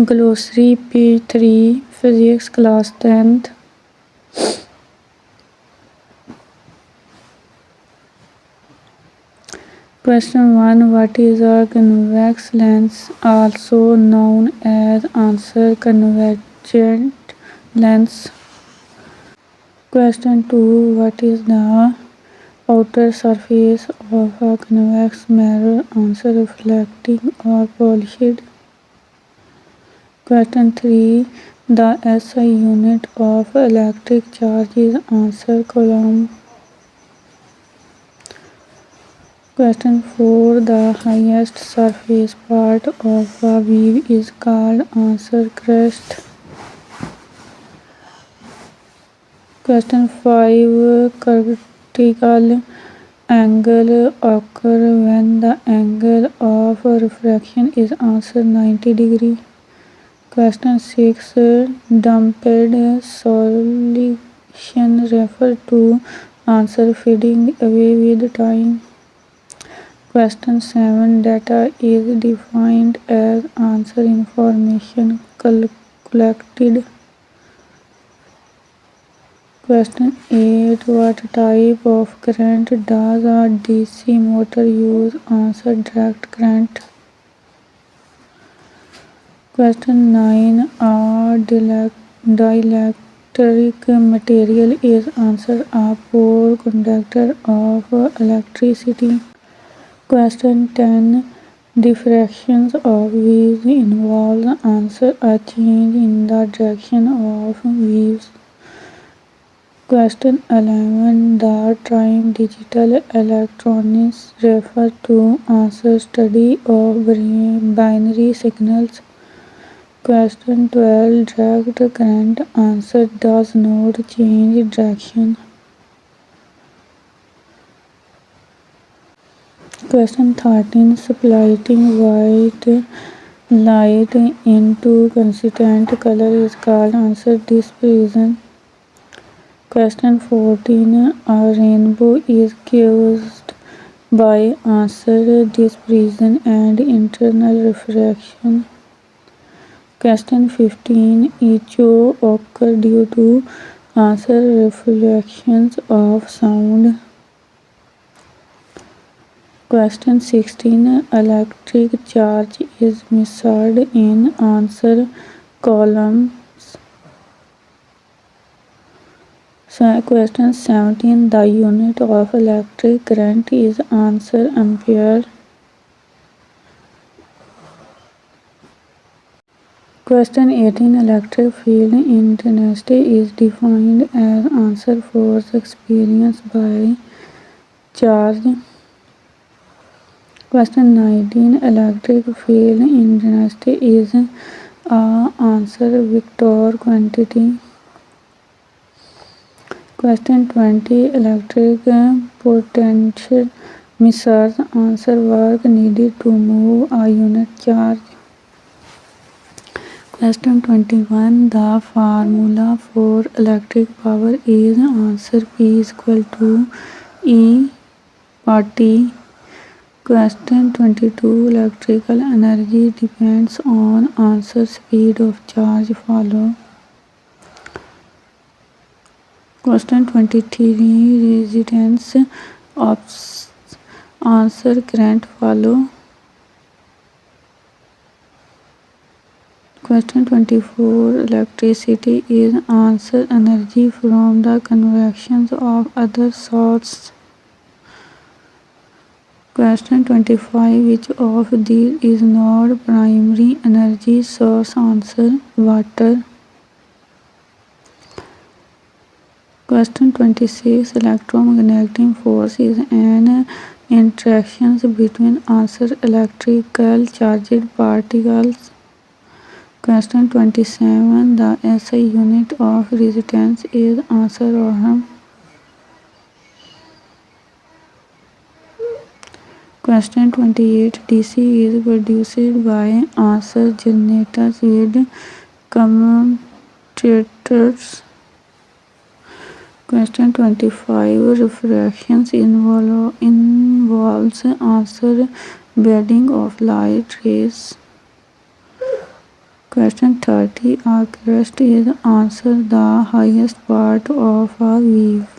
Glossary page 3 Physics class 10th. Question 1. What is a convex lens, also known as answer convergent lens? Question 2. What is the outer surface of a convex mirror? Answer reflecting or polished. Question 3. The SI unit of electric charge is answer coulomb. Question 4. The highest surface part of a wave is called answer crest. Question 5. Critical angle occur when the angle of refraction is answer 90 degree. Question 6. Dumped solution refer to answer fading away with time. Question 7. Data is defined as answer information collected. Question 8. What type of current does a DC motor use? Answer direct current. Question 9. A dielectric material is answer a poor conductor of electricity. Question 10. Diffractions of waves involves answer a change in the direction of waves. Question 11. The term digital electronics refer to answer study of binary signals. Question 12. Direct current answer does not change direction. Question 13. Splitting white light into consistent color is called answer dispersion. Question 14. A rainbow is caused by answer dispersion and internal refraction. Question 15. Echo occur due to answer reflections of sound. Question 16. Electric charge is measured in answer coulombs. Question 17. The unit of electric current is answer ampere. Question 18. Electric field intensity is defined as answer force experienced by charge. Question 19. Electric field intensity is a answer vector quantity. Question 20. Electric potential measures answer work needed to move a unit charge. Question 21. The formula for electric power is answer P is equal to E per T. Question 22. Electrical energy depends on answer speed of charge. Follow. Question 23. Resistance of answer current. Follow. Question 24. Electricity is answer energy from the convection of other sources. Question 25. Which of these is not primary energy source? Answer water. Question 26. Electromagnetic force is an interaction between answer electrical charged particles. Question 27. The SI unit of resistance is answer ohm. Question 28. DC is produced by answer generators with commuters. Question 25. Refractions involves answer bending of light rays. Question 30. A crust is answer the highest part of a wave.